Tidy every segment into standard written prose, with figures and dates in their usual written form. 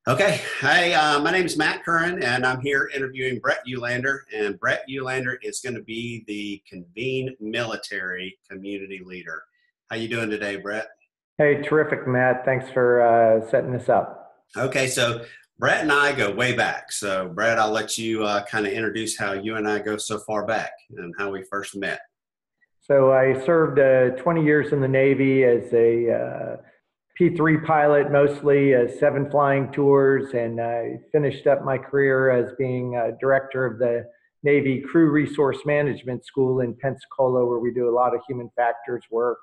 Okay. Hey, my name is Matt Curran, and I'm here interviewing Brett Ulander. And Brett Ulander is going to be the Convene Military Community Leader. How you doing today, Brett? Hey, terrific, Matt. Thanks for setting this up. Okay, so Brett and I go way back. So, Brett, I'll let you kind of introduce how you and I go so far back and how we first met. So I served 20 years in the Navy as a P-3 pilot, mostly 7 flying tours, and I finished up my career as being director of the Navy Crew Resource Management School in Pensacola, where we do a lot of human factors work.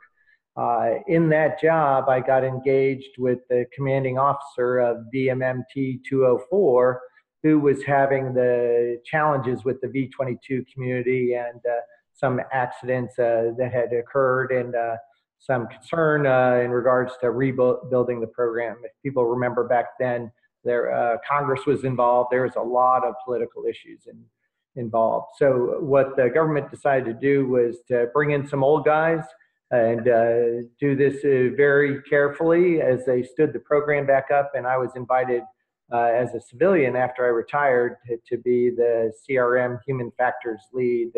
In that job, I got engaged with the commanding officer of VMMT 204, who was having the challenges with the V-22 community and some accidents that had occurred and some concern in regards to rebuilding the program. If people remember back then, Congress was involved. There was a lot of political issues involved. So what the government decided to do was to bring in some old guys and do this very carefully as they stood the program back up. And I was invited as a civilian after I retired to be the CRM human factors lead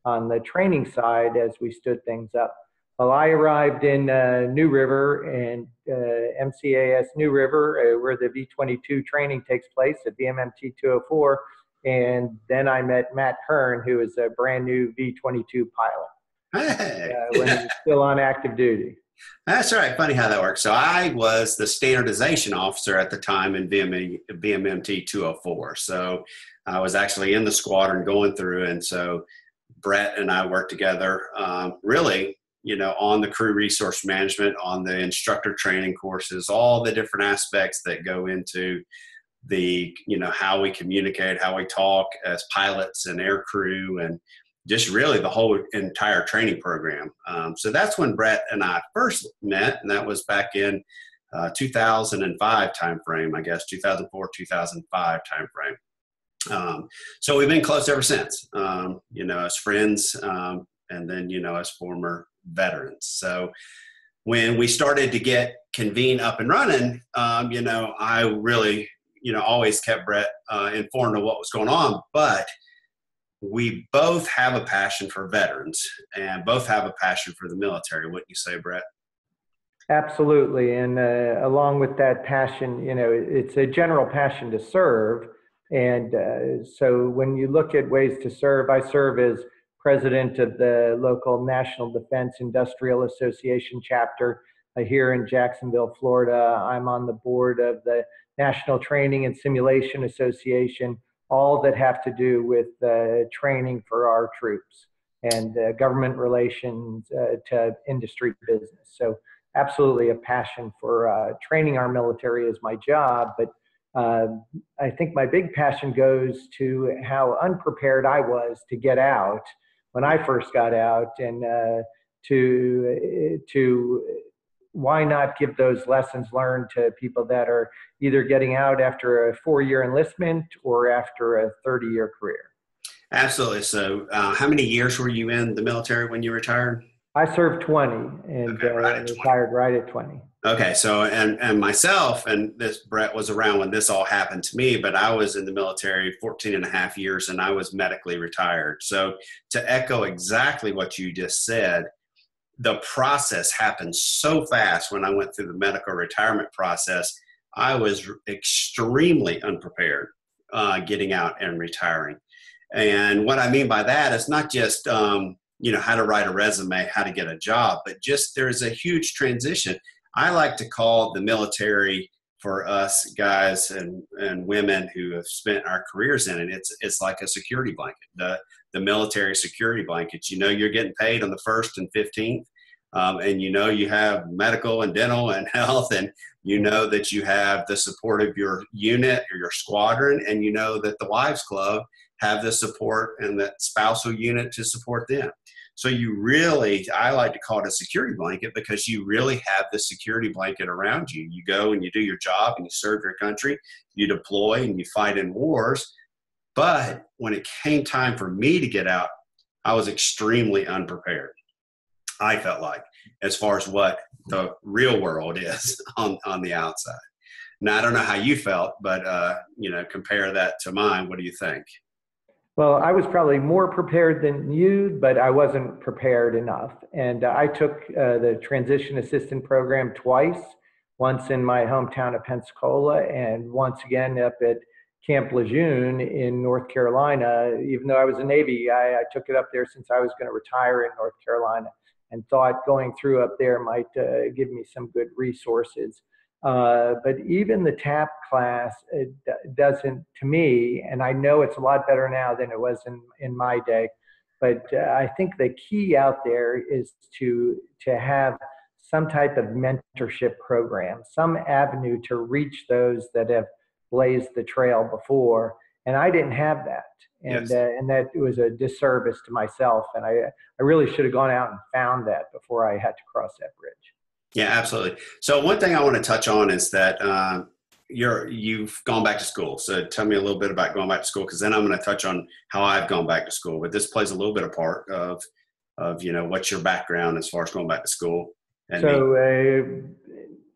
on the training side as we stood things up. Well, I arrived in New River and MCAS New River, where the V-22 training takes place at VMMT 204. And then I met Matt Kern, who is a brand new V-22 pilot Hey, when he was still on active duty. that's all right. Funny how that works. So, I was the standardization officer at the time in VMMT 204. So, I was actually in the squadron going through, and so Brett and I worked together, really, on the crew resource management, on the instructor training courses, all the different aspects that go into how we communicate, how we talk as pilots and air crew, and just really the whole entire training program. So that's when Brett and I first met, and that was back in 2005 timeframe, I guess, 2004, 2005 timeframe. So we've been close ever since, as friends, and then, as former veterans. So when we started to get Convene up and running, I really, always kept Brett informed of what was going on. But we both have a passion for veterans and both have a passion for the military. Wouldn't you say, Brett? Absolutely. And along with that passion, it's a general passion to serve. And so when you look at ways to serve, I serve as president of the local National Defense Industrial Association chapter here in Jacksonville, Florida. I'm on the board of the National Training and Simulation Association, all that have to do with training for our troops and government relations to industry business. So absolutely a passion for training our military is my job, but I think my big passion goes to how unprepared I was to get out when I first got out, and to why not give those lessons learned to people that are either getting out after a 4-year enlistment or after a 30-year career. Absolutely. So how many years were you in the military when you retired? I served 20 and Okay, right at 20. retired right at 20. Okay, so and myself, and this Brett was around when this all happened to me, but I was in the military 14 and a half years and I was medically retired. So to echo exactly what you just said, the process happened so fast when I went through the medical retirement process. I was extremely unprepared getting out and retiring. And what I mean by that is not just, how to write a resume, how to get a job, but just there's a huge transition. I like to call the military, for us guys and women who have spent our careers in it, it's like a security blanket, the military security blankets. You're getting paid on the 1st and 15th, and you have medical and dental and health, and that you have the support of your unit or your squadron, and that the Wives Club have the support and that spousal unit to support them. So I like to call it a security blanket because you really have the security blanket around you. You go and you do your job and you serve your country, you deploy and you fight in wars. But when it came time for me to get out, I was extremely unprepared. I felt like, as far as what the real world is on the outside. Now, I don't know how you felt, but, compare that to mine. What do you think? Well, I was probably more prepared than you, but I wasn't prepared enough. And I took the transition assistant program twice, once in my hometown of Pensacola and once again up at Camp Lejeune in North Carolina. Even though I was a Navy guy, I took it up there since I was going to retire in North Carolina and thought going through up there might give me some good resources. But even the TAP class, it doesn't, to me, and I know it's a lot better now than it was in my day, but I think the key out there is to have some type of mentorship program, some avenue to reach those that have blazed the trail before. And I didn't have that. And, Yes. and that was a disservice to myself. And I really should have gone out and found that before I had to cross that bridge. Yeah, absolutely. So one thing I want to touch on is that you've gone back to school. So tell me a little bit about going back to school, because then I'm going to touch on how I've gone back to school. But this plays a little bit of part of what's your background as far as going back to school. And so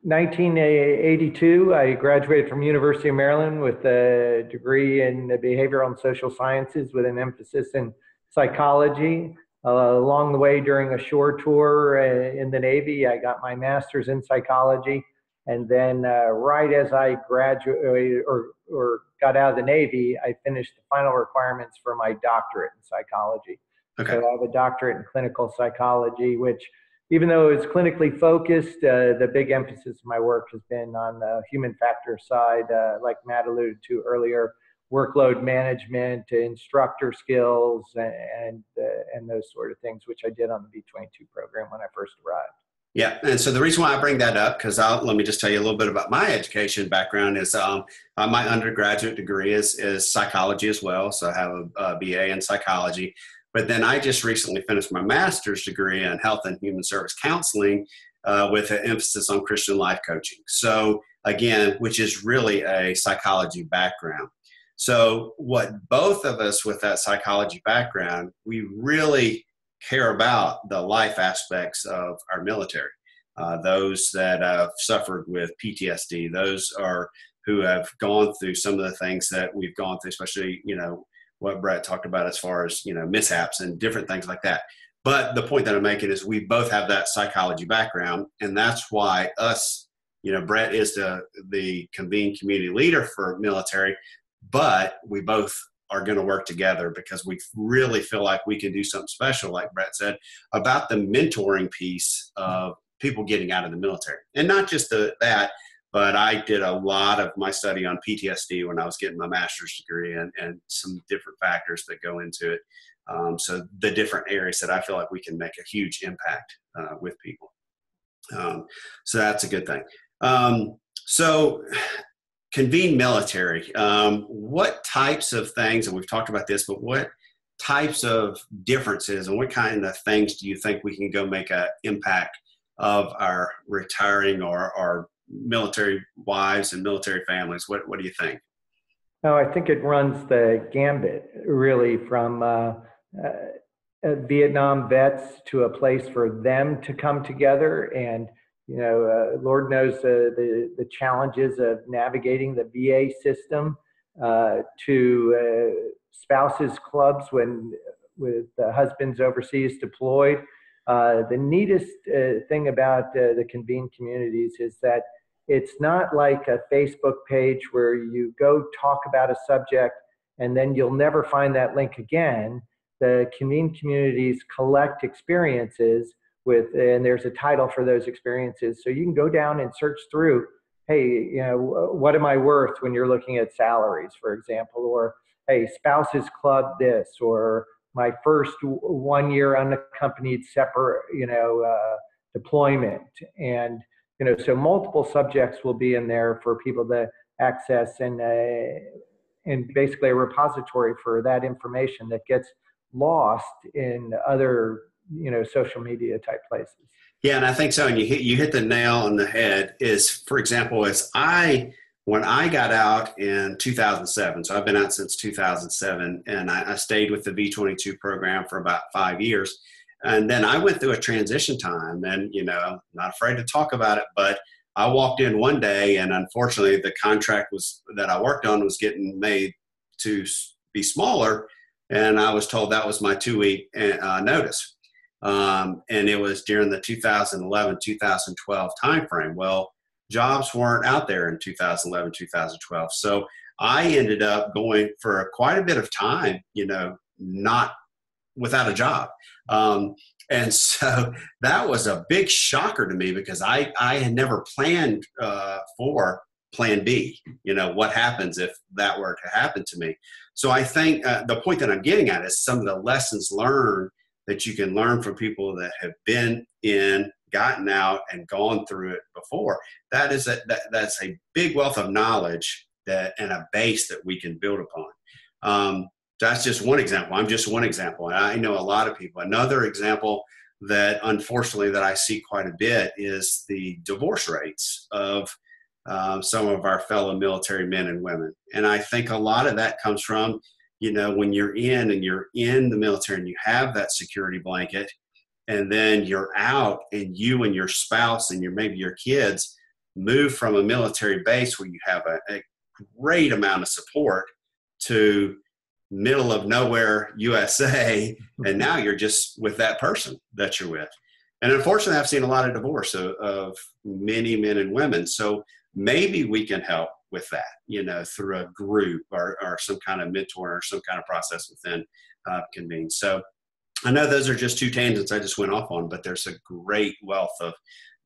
1982, I graduated from University of Maryland with a degree in behavioral and social sciences with an emphasis in psychology. Along the way during a shore tour in the Navy, I got my master's in psychology. And then right as I graduated or got out of the Navy, I finished the final requirements for my doctorate in psychology. Okay. So I have a doctorate in clinical psychology, which even though it's clinically focused, the big emphasis of my work has been on the human factor side, like Matt alluded to earlier, workload management, instructor skills, and those sort of things, which I did on the V-22 program when I first arrived. Yeah, and so the reason why I bring that up, because let me just tell you a little bit about my education background, is my undergraduate degree is psychology as well, so I have a BA in psychology. But then I just recently finished my master's degree in health and human service counseling with an emphasis on Christian life coaching. So again, which is really a psychology background. So what both of us with that psychology background, we really care about the life aspects of our military. Those that have suffered with PTSD, those are who have gone through some of the things that we've gone through, especially, what Brett talked about as far as, mishaps and different things like that. But the point that I'm making is we both have that psychology background, and that's why us, Brett is the convened community leader for military, but we both are going to work together because we really feel like we can do something special, like Brett said, about the mentoring piece of people getting out of the military. And not just that, but I did a lot of my study on PTSD when I was getting my master's degree and some different factors that go into it. So the different areas that I feel like we can make a huge impact with people. So that's a good thing. So convene military, what types of things, and we've talked about this, but what types of differences and what kind of things do you think we can go make an impact of our retiring or our military wives and military families? What do you think? No, I think it runs the gambit, really, from Vietnam vets to a place for them to come together. And, Lord knows the challenges of navigating the VA system, to spouses clubs with husbands overseas deployed. The neatest thing about the convened communities is that it's not like a Facebook page where you go talk about a subject and then you'll never find that link again. The convened communities collect experiences and there's a title for those experiences. So you can go down and search through, hey, what am I worth when you're looking at salaries, for example, or hey, spouses club this, or my first 1 year unaccompanied separate, deployment. And, so multiple subjects will be in there for people to access and basically a repository for that information that gets lost in other, social media type places. Yeah, and I think so. And you hit the nail on the head is, for example, when I got out in 2007, so I've been out since 2007, and I stayed with the V-22 program for about 5 years. And then I went through a transition time, and, I'm not afraid to talk about it, but I walked in one day, and unfortunately, the contract that I worked on was getting made to be smaller, and I was told that was my 2-week notice. And it was during the 2011-2012 timeframe. Well, jobs weren't out there in 2011, 2012. So I ended up going for quite a bit of time, not without a job. And so that was a big shocker to me, because I had never planned for plan B. What happens if that were to happen to me? So I think the point that I'm getting at is some of the lessons learned that you can learn from people that have been in, gotten out, and gone through it before. That's a big wealth of knowledge and a base that we can build upon. That's just one example. I'm just one example. And I know a lot of people. Another example that unfortunately that I see quite a bit is the divorce rates of some of our fellow military men and women. And I think a lot of that comes from, when you're in the military and you have that security blanket, and then you're out and you and your spouse and maybe your kids move from a military base where you have a great amount of support to middle of nowhere USA, and now you're just with that person that you're with. And unfortunately, I've seen a lot of divorce of many men and women. So maybe we can help with that, through a group or some kind of mentor or some kind of process within Convene. So I know those are just two tangents I just went off on, but there's a great wealth of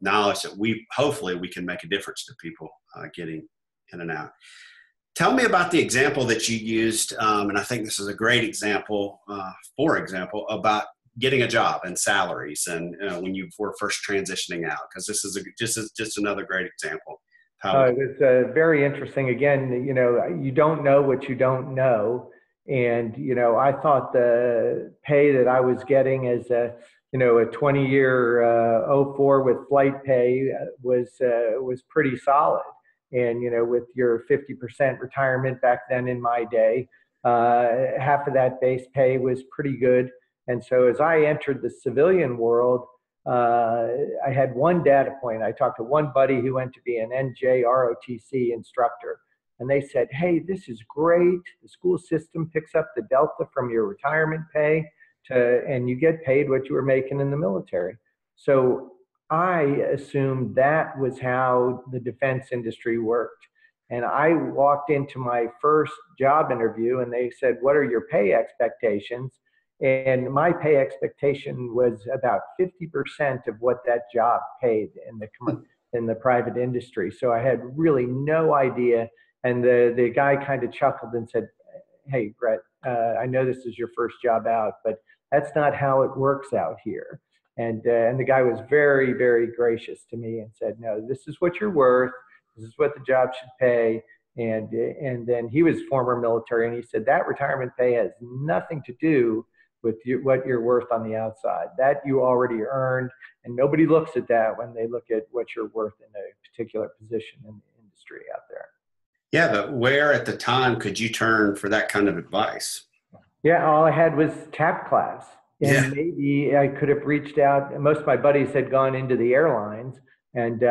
knowledge that hopefully we can make a difference to people getting in and out. Tell me about the example that you used, and I think this is a great example, about getting a job and salaries, and when you were first transitioning out, because this is just another great example. It's very interesting. Again, you don't know what you don't know, and I thought the pay that I was getting as a 20-year 04 with flight pay was pretty solid. And, with your 50% retirement back then in my day, half of that base pay was pretty good. And so as I entered the civilian world, I had one data point. I talked to one buddy who went to be an NJROTC instructor. And they said, hey, this is great. The school system picks up the delta from your retirement pay and you get paid what you were making in the military. So I assumed that was how the defense industry worked. And I walked into my first job interview and they said, what are your pay expectations? And my pay expectation was about 50% of what that job paid in the private industry. So I had really no idea. And the guy kind of chuckled and said, hey, Brett, I know this is your first job out, but that's not how it works out here. And the guy was very, very gracious to me and said, no, this is what you're worth. This is what the job should pay. And then he was former military, and he said that retirement pay has nothing to do with what you're worth on the outside. That you already earned, and nobody looks at that when they look at what you're worth in a particular position in the industry out there. Yeah, but where at the time could you turn for that kind of advice? Yeah, all I had was TAP class. And maybe I could have reached out. Most of my buddies had gone into the airlines, and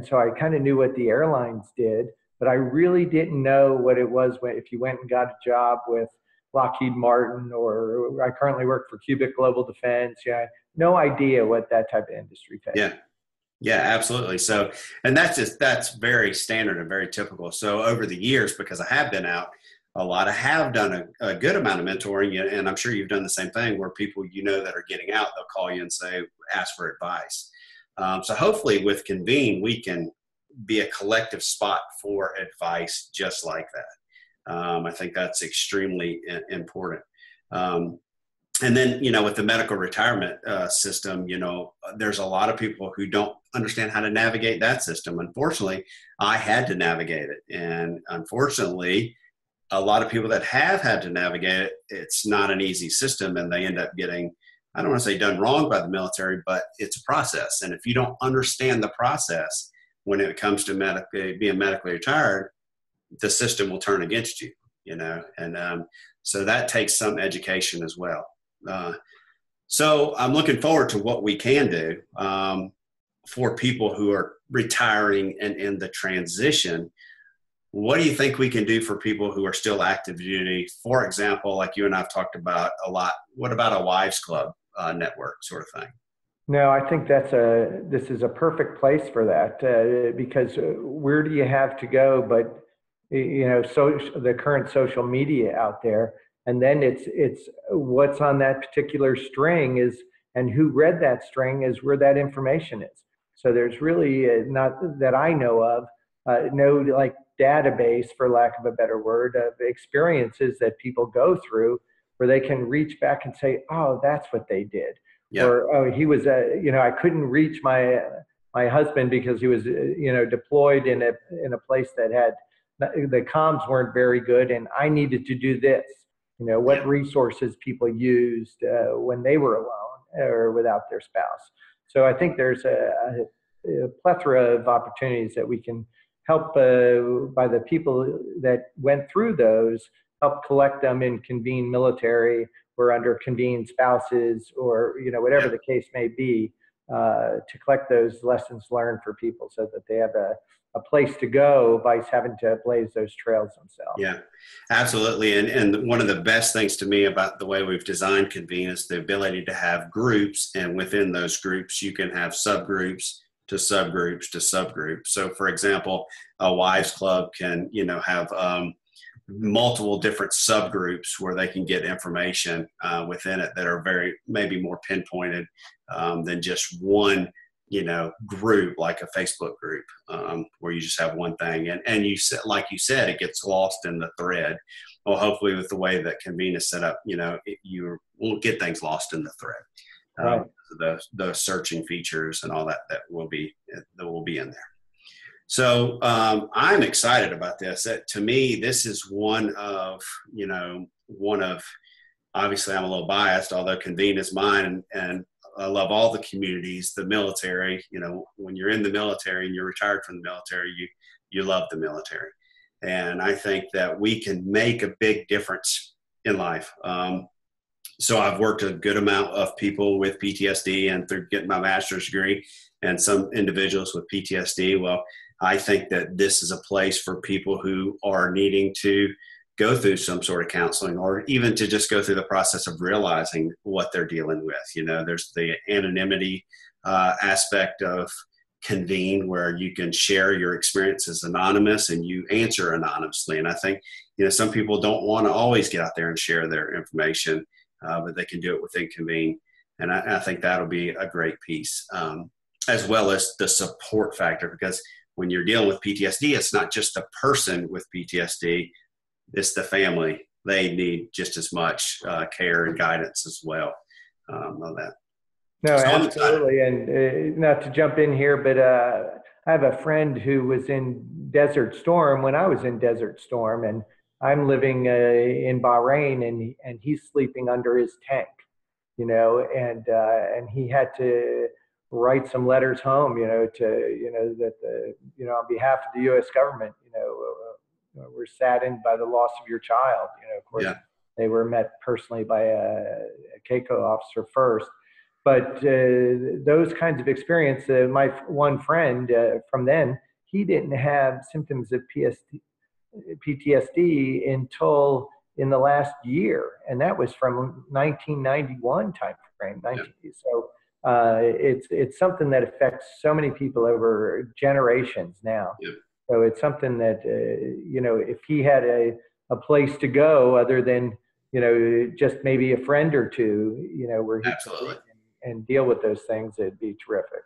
so I kind of knew what the airlines did, but I really didn't know what it was if you went and got a job with Lockheed Martin, or I currently work for Cubic Global Defense. Yeah, no idea what that type of industry pays. Yeah, absolutely. So, and that's very standard and very typical. So over the years, because I have been out a lot, I have done a good amount of mentoring, and I'm sure you've done the same thing where people that are getting out, they'll call you and say, ask for advice. So hopefully with Convene, we can be a collective spot for advice just like that. I think that's extremely important. And then, with the medical retirement system, there's a lot of people who don't understand how to navigate that system. Unfortunately, I had to navigate it. And unfortunately, a lot of people that have had to navigate it, it's not an easy system, and they end up getting, I don't want to say done wrong by the military, but it's a process. And if you don't understand the process when it comes to being medically retired, the system will turn against you, and so that takes some education as well. So I'm looking forward to what we can do for people who are retiring and in the transition, what do you think we can do for people who are still active duty? For example, like you and I've talked about a lot, what about a wives club network sort of thing? No, I think this is a perfect place for that, because where do you have to go but so the current social media out there, and then it's what's on that particular string is, and who read that string is where that information is. So there's really not that I know of, no like database, for lack of a better word, of experiences that people go through where they can reach back and say, oh, that's what they did. Yeah. Or, oh, he was, I couldn't reach my husband because he was, deployed in a place that had, the comms weren't very good, and I needed to do this. What resources people used when they were alone or without their spouse. So I think there's a plethora of opportunities that we can help by the people that went through those, help collect them in Convene Military or under Convene Spouses, or whatever the case may be, to collect those lessons learned for people so that they have a place to go by having to blaze those trails themselves. Yeah, absolutely. And one of the best things to me about the way we've designed Convene is the ability to have groups, and within those groups, you can have subgroups to subgroups to subgroups. So for example, a wives club can, have multiple different subgroups where they can get information within it that are maybe more pinpointed than just one group, like a Facebook group, where you just have one thing. And you said, like you said, it gets lost in the thread. Well, hopefully with the way that Convene is set up, you won't get things lost in the thread. Right. The searching features and all that will be in there. So I'm excited about this. To me, this is one of, obviously I'm a little biased, although Convene is mine, and I love all the communities, the military. When you're in the military and you're retired from the military, you love the military. And I think that we can make a big difference in life. So I've worked a good amount of people with PTSD, and through getting my master's degree, and some individuals with PTSD. Well, I think that this is a place for people who are needing to go through some sort of counseling, or even to just go through the process of realizing what they're dealing with. There's the anonymity aspect of Convene, where you can share your experiences anonymous and you answer anonymously. And I think, some people don't want to always get out there and share their information, but they can do it within Convene. And I think that'll be a great piece, as well as the support factor, because when you're dealing with PTSD, it's not just the person with PTSD, it's the family. They need just as much care and guidance as well on that. No, so absolutely. And not to jump in here, but I have a friend who was in Desert Storm when I was in Desert Storm, and I'm living in Bahrain, and he's sleeping under his tank, and he had to write some letters home, that on behalf of the U.S. government, we're saddened by the loss of your child. Of course, they were met personally by a KCO officer first. But those kinds of experience, my one friend from then, he didn't have symptoms of PTSD until in the last year, and that was from 1991 time frame. So it's something that affects so many people over generations now. Yeah. So it's something that if he had a place to go other than just maybe a friend or two, where he absolutely and deal with those things, it'd be terrific.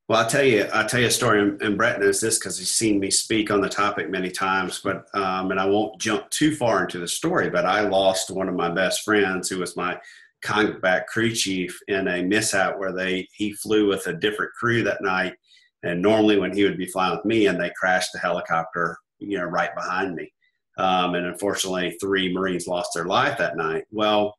Well, I'll tell you a story, and Brett knows this because he's seen me speak on the topic many times, but and I won't jump too far into the story, but I lost one of my best friends who was my combat crew chief in a mishap where he flew with a different crew that night. And normally when he would be flying with me, and they crashed the helicopter, right behind me. And unfortunately 3 Marines lost their life that night. Well,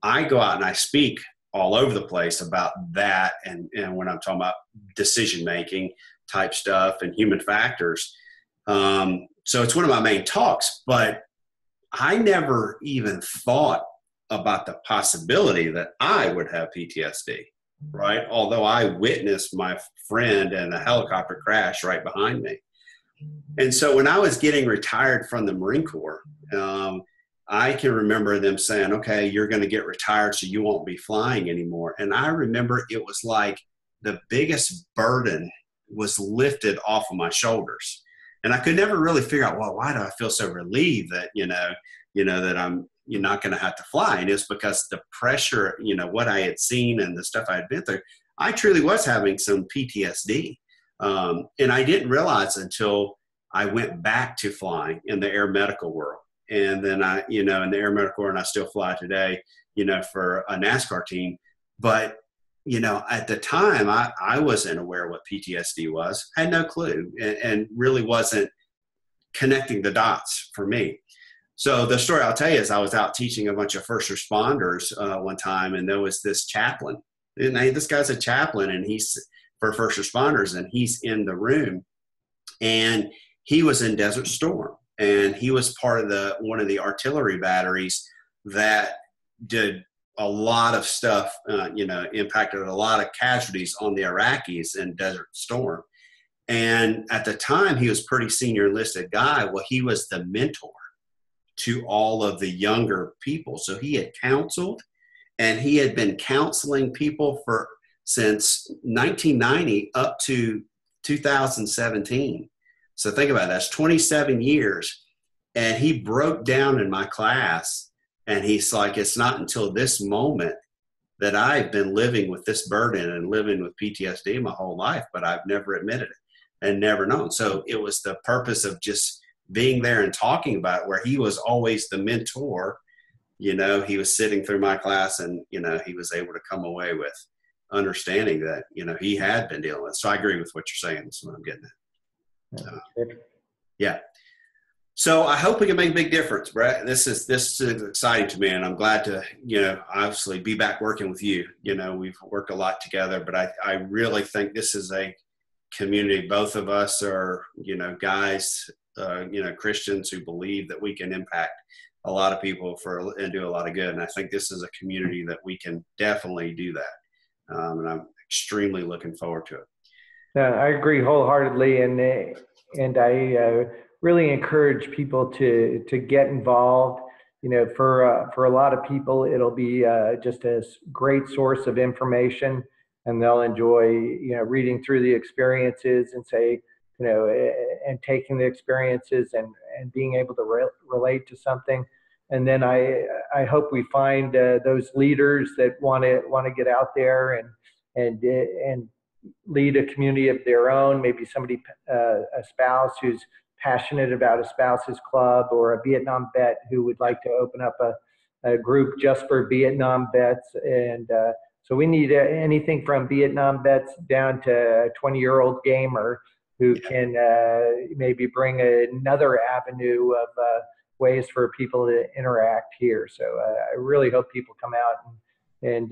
I go out and I speak all over the place about that. And when I'm talking about decision-making type stuff and human factors. So it's one of my main talks, but I never even thought about the possibility that I would have PTSD. right? Although I witnessed my friend and a helicopter crash right behind me. And so when I was getting retired from the Marine Corps, I can remember them saying, okay, you're going to get retired, so you won't be flying anymore. And I remember it was like the biggest burden was lifted off of my shoulders. And I could never really figure out, well, why do I feel so relieved that, that you're not going to have to fly? And it's because the pressure, what I had seen and the stuff I had been through, I truly was having some PTSD. And I didn't realize until I went back to flying in the air medical world. And then in the air medical world, and I still fly today, for a NASCAR team. But, at the time, I wasn't aware what PTSD was, had no clue, and really wasn't connecting the dots for me. So the story I'll tell you is I was out teaching a bunch of first responders one time, and there was this chaplain. And this guy's a chaplain, and he's for first responders, and he's in the room. And he was in Desert Storm, and he was part of one of the artillery batteries that did a lot of stuff, impacted a lot of casualties on the Iraqis in Desert Storm. And at the time, he was a pretty senior enlisted guy. Well, he was the mentor to all of the younger people. So he had counseled, and he had been counseling people since 1990 up to 2017. So think about it, that's 27 years. And he broke down in my class, and he's like, it's not until this moment that I've been living with this burden and living with PTSD my whole life, but I've never admitted it and never known. So it was the purpose of just being there and talking about it, where he was always the mentor. He was sitting through my class, and, he was able to come away with understanding that, he had been dealing with. So I agree with what you're saying. That's what I'm getting at. Yeah. So I hope we can make a big difference, Brett. This is exciting to me, and I'm glad to, obviously be back working with you. We've worked a lot together, but I really think this is a community. Both of us are, guys, Christians who believe that we can impact a lot of people and do a lot of good. And I think this is a community that we can definitely do that. And I'm extremely looking forward to it. I agree wholeheartedly, and I really encourage people to get involved. For a lot of people, it'll be just a great source of information, and they'll enjoy reading through the experiences and and taking the experiences and being able to relate to something. And then I hope we find those leaders that want to get out there and lead a community of their own. Maybe somebody, a spouse who's passionate about a spouse's club, or a Vietnam vet who would like to open up a group just for Vietnam vets. And so we need anything from Vietnam vets down to a 20-year-old gamer who can maybe bring another avenue of ways for people to interact here. So I really hope people come out, and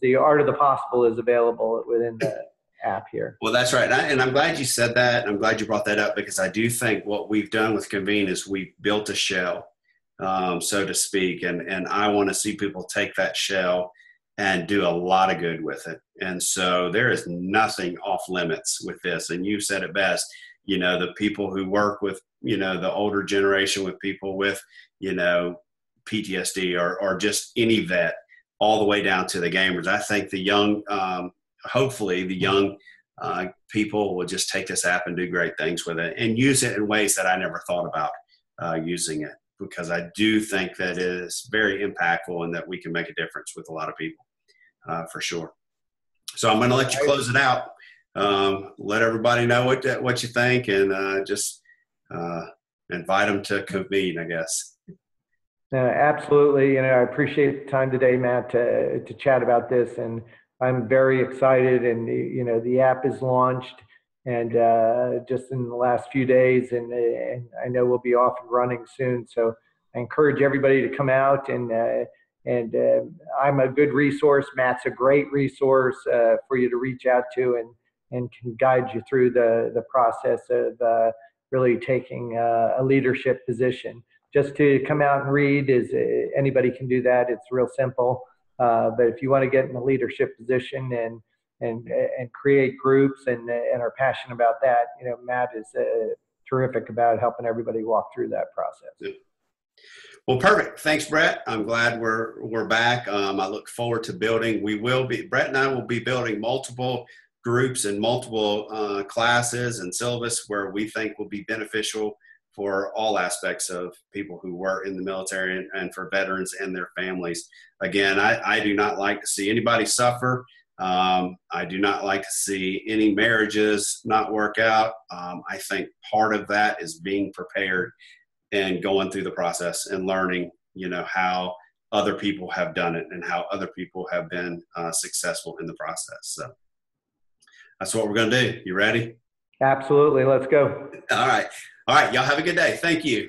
the art of the possible is available within the app here. Well, that's right. And I'm glad you said that. And I'm glad you brought that up, because I do think what we've done with Convene is we've built a shell, so to speak. And I want to see people take that shell and do a lot of good with it. And so there is nothing off limits with this. And you said it best, the people who work with, the older generation, with people with, PTSD or just any vet, all the way down to the gamers. I think the young, hopefully the young people will just take this app and do great things with it and use it in ways that I never thought about using it, because I do think that it is very impactful and that we can make a difference with a lot of people, for sure. So I'm going to let you close it out. Let everybody know what you think, and just invite them to Convene, I guess. Absolutely. I appreciate the time today, Matt, to chat about this. And I'm very excited, and the app is launched, and just in the last few days, and I know we'll be off and running soon. So I encourage everybody to come out, and I'm a good resource. Matt's a great resource for you to reach out to, and can guide you through the process of really taking a leadership position. Just to come out and read anybody can do that. It's real simple. But if you want to get in a leadership position and create groups and are passionate about that, Matt is terrific about helping everybody walk through that process. Yeah. Well, perfect. Thanks, Brett. I'm glad we're back. I look forward to building. Brett and I will be building multiple groups and multiple classes and syllabus where we think will be beneficial for all aspects of people who were in the military and for veterans and their families. Again, I do not like to see anybody suffer. I do not like to see any marriages not work out. I think part of that is being prepared and going through the process and learning, how other people have done it and how other people have been successful in the process. So that's what we're going to do. You ready? Absolutely. Let's go. All right. All right. Y'all have a good day. Thank you.